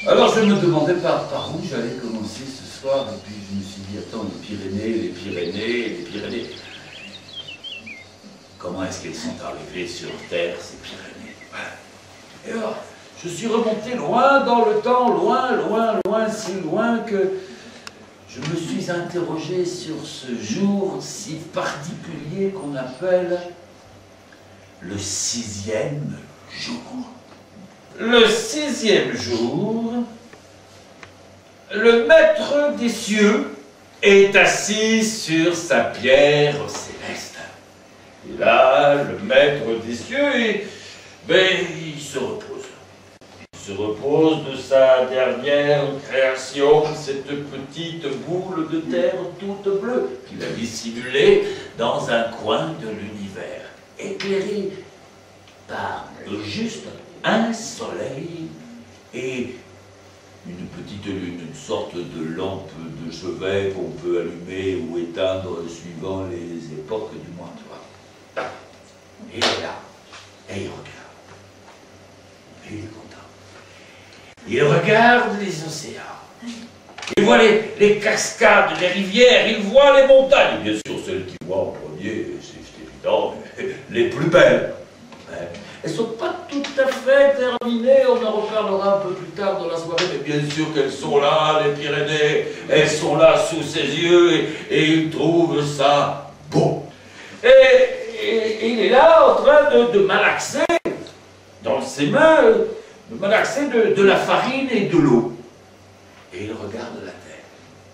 Alors je me demandais par où j'allais commencer ce soir, et puis je me suis dit, attends, les Pyrénées... Comment est-ce qu'elles sont arrivées sur Terre, ces Pyrénées? Et alors, je suis remonté loin dans le temps, loin, si loin que je me suis interrogé sur ce jour si particulier qu'on appelle le 6e jour. Le 6e jour, le maître des cieux est assis sur sa pierre céleste. Et là, le maître des cieux, il se repose. Il se repose de sa dernière création, cette petite boule de terre toute bleue qu'il a dissimulée dans un coin de l'univers, éclairée par juste un soleil et une petite lune, une sorte de lampe de chevet qu'on peut allumer ou éteindre suivant les époques du mois. Et il est là, et il regarde. Et il est content. Il regarde les océans. Il voit les cascades, les rivières, il voit les montagnes. Bien sûr, celles qu'il voit en premier, c'est évident, les plus belles. Elles ne sont pas tout à fait terminées, on en reparlera un peu plus tard dans la soirée, mais bien sûr qu'elles sont là, les Pyrénées, elles sont là sous ses yeux, et il trouve ça beau. Et il est là en train de malaxer dans ses mains, de malaxer de la farine et de l'eau. Et il regarde la terre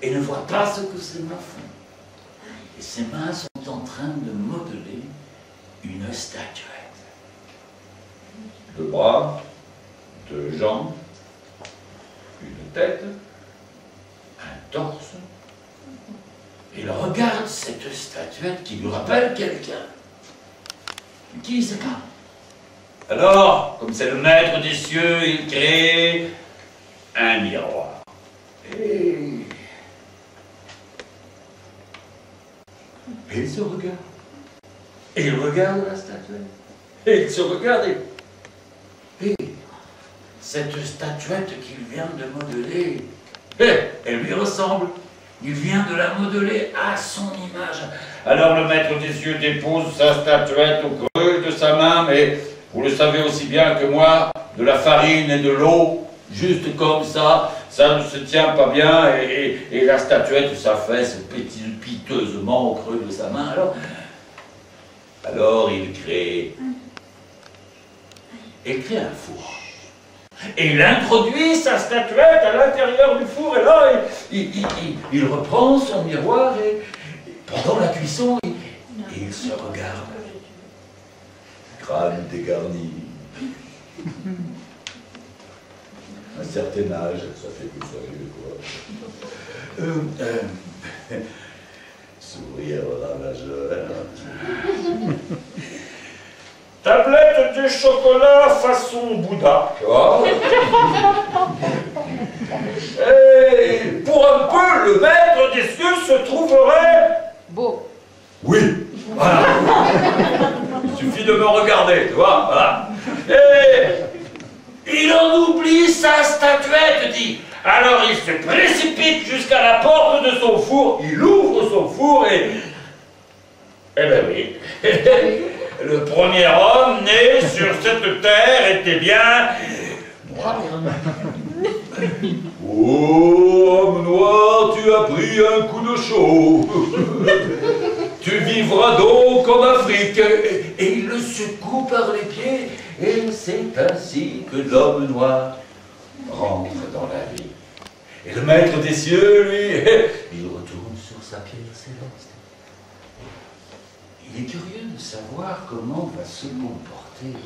et ne voit pas ce que ses mains font. Et ses mains sont en train de modeler une statuette. Deux bras, deux jambes, une tête, un torse. Il regarde cette statuette qui lui rappelle quelqu'un. Qui ne sait pas. Alors, comme c'est le maître des cieux, il crée un miroir. Et il se regarde. Et il regarde la statuette. Et il se regarde et cette statuette qu'il vient de modeler, elle lui ressemble. Il vient de la modeler à son image. Alors le maître des cieux dépose sa statuette au creux de sa main, mais vous le savez aussi bien que moi, de la farine et de l'eau, juste comme ça ne se tient pas bien, et la statuette s'affaisse piteusement au creux de sa main. Alors il crée un four. Et il introduit sa statuette à l'intérieur du four, et là, il reprend son miroir, et pendant la cuisson, il se regarde. Crâne dégarni. Un certain âge, ça fait plus sérieux, quoi. Sourire ravageur. Tablette de chocolat façon Bouddha, tu vois. Et pour un peu, le maître des cieux se trouverait... beau. Oui, voilà. Il suffit de me regarder, tu vois, voilà. Et il en oublie sa statuette, dit. Alors il se précipite jusqu'à la porte de son four, il ouvre son four et... Eh ben oui. Le premier homme né sur cette terre était bien noir. Oh, homme noir, tu as pris un coup de chaud. Tu vivras donc en Afrique. Et il le secoue par les pieds. Et c'est ainsi que l'homme noir rentre dans la vie. Et le maître des cieux, lui, il retourne sur sa pierre céleste. Il est curieux de savoir comment va se comporter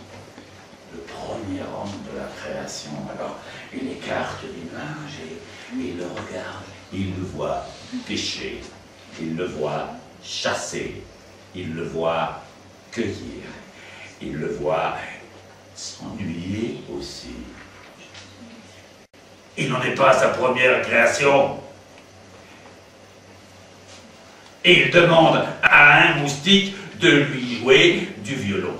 le premier homme de la création. Alors, il écarte l'image et il le regarde. Il le voit pêcher, il le voit chasser, il le voit cueillir, il le voit s'ennuyer aussi. Il n'en est pas sa première création. Et il demande à un moustique de lui jouer du violon.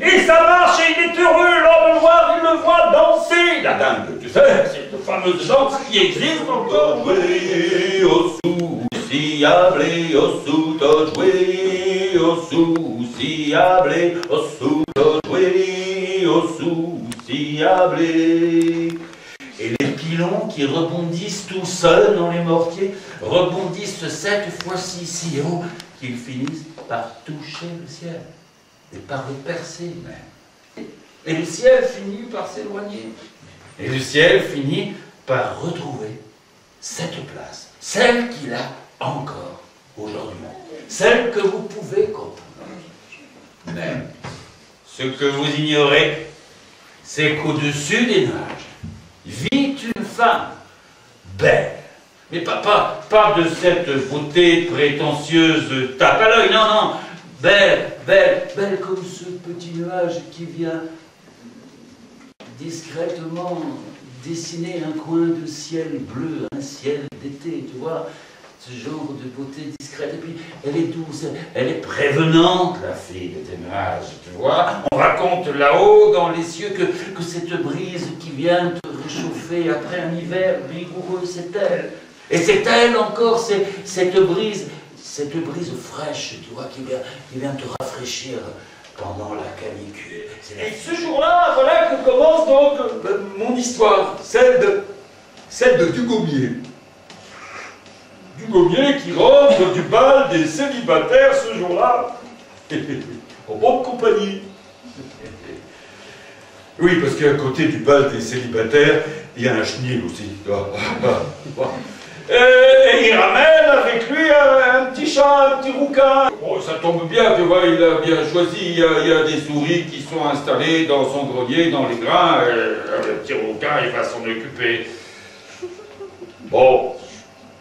Et ça marche et il est heureux, l'homme noir, il le voit danser la dingue, tu sais, cette fameuse danse qui existe encore. Jouer au souciable, au sous jouer au souciable, au sous jouer au souciable. Et les pilons qui rebondissent tout seuls dans les mortiers rebondissent cette fois-ci si haut qu'ils finissent par toucher le ciel et par le percer même. Et le ciel finit par s'éloigner. Et le ciel finit par retrouver cette place, celle qu'il a encore aujourd'hui, celle que vous pouvez comprendre. Mais ce que vous ignorez, c'est qu'au-dessus des nuages vit une femme belle, mais pas de cette beauté prétentieuse tape à l'œil, non, non, belle comme ce petit nuage qui vient discrètement dessiner un coin de ciel bleu, un ciel d'été, tu vois, ce genre de beauté discrète. Et puis, elle est douce, elle est prévenante, la fille de tes nuages, tu vois. On raconte là-haut, dans les cieux, que cette brise qui vient te réchauffer après un hiver vigoureux, c'est elle. Et c'est elle encore, cette brise fraîche, tu vois, qui vient te rafraîchir pendant la canicule. Et ce jour-là, voilà que commence donc mon histoire, celle de Dugommier. Dugommier qui rentre du bal des célibataires ce jour-là, en bonne compagnie. Oui, parce qu'à côté du bal des célibataires, il y a un chenil aussi. Et il ramène avec lui un petit chat, un petit rouquin. Bon, ça tombe bien, tu vois, il a bien choisi. Il y a des souris qui sont installées dans son grenier, dans les grains. Le petit rouquin, il va s'en occuper. Bon,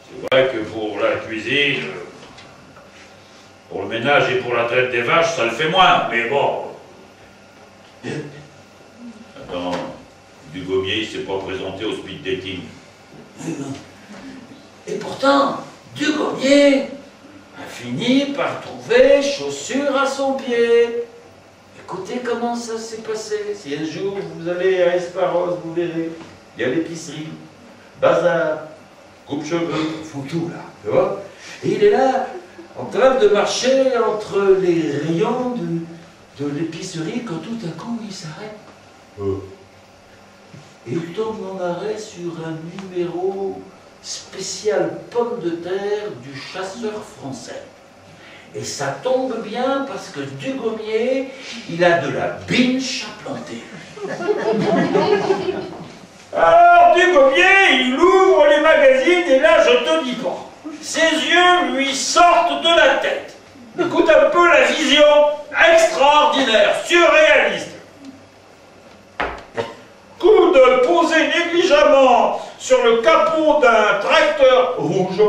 c'est vrai que pour la cuisine, pour le ménage et pour la traite des vaches, ça le fait moins, mais bon. Attends, Dugommier, il s'est pas présenté au speed dating. Et pourtant, Dugommier a fini par trouver chaussures à son pied. Écoutez comment ça s'est passé. Si un jour vous allez à Esparos, vous verrez, il y a l'épicerie, bazar, coupe-cheveux, font tout là, tu vois. Et il est là, en train de marcher entre les rayons de l'épicerie, quand tout à coup il s'arrête. Et il tombe en arrêt sur un numéro spécial pomme de terre du Chasseur français. Et ça tombe bien parce que Dugommier, il a de la binche à planter. Alors Dugommier, il ouvre les magazines et là, je te dis pas, ses yeux lui sortent de la tête. Écoute un peu la vision extraordinaire, surréaliste. Coude posé négligemment sur le capot d'un tracteur rouge.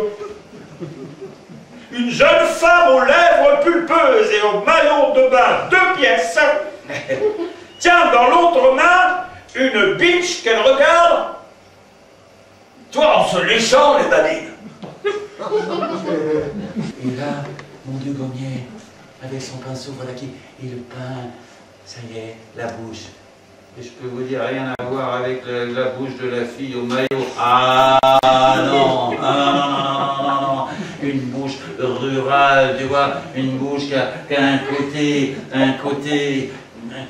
Une jeune femme aux lèvres pulpeuses et au maillot de bain 2 pièces tient dans l'autre main une biche qu'elle regarde, toi, en se léchant les babines. Et là, mon Dugommier, avec son pinceau, voilà qui, et le pain, ça y est, la bouche. Et je peux vous dire, rien à voir avec la bouche de la fille au maillot. Ah non, non. Une bouche rurale, tu vois, une bouche qui a un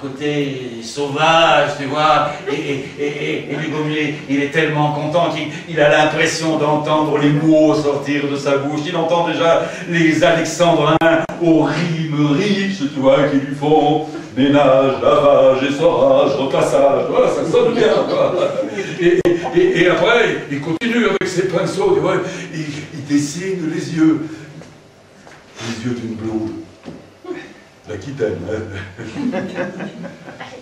côté sauvage, tu vois, et Dugommier, il est tellement content qu'il a l'impression d'entendre les mots sortir de sa bouche. Il entend déjà les alexandrins aux rimes riches, tu vois, qui lui font ménage, lavage, essorage, repassage, voilà, ça sonne bien, quoi. Et après, il continue avec ses pinceaux, tu vois, il dessine les yeux d'une blonde. L'Aquitaine, hein.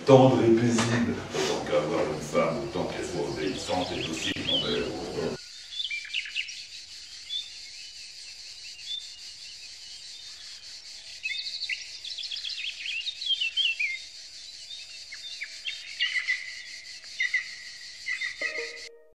Tendre et paisible. Autant qu'avoir une femme, autant qu'elle soit obéissante et docile,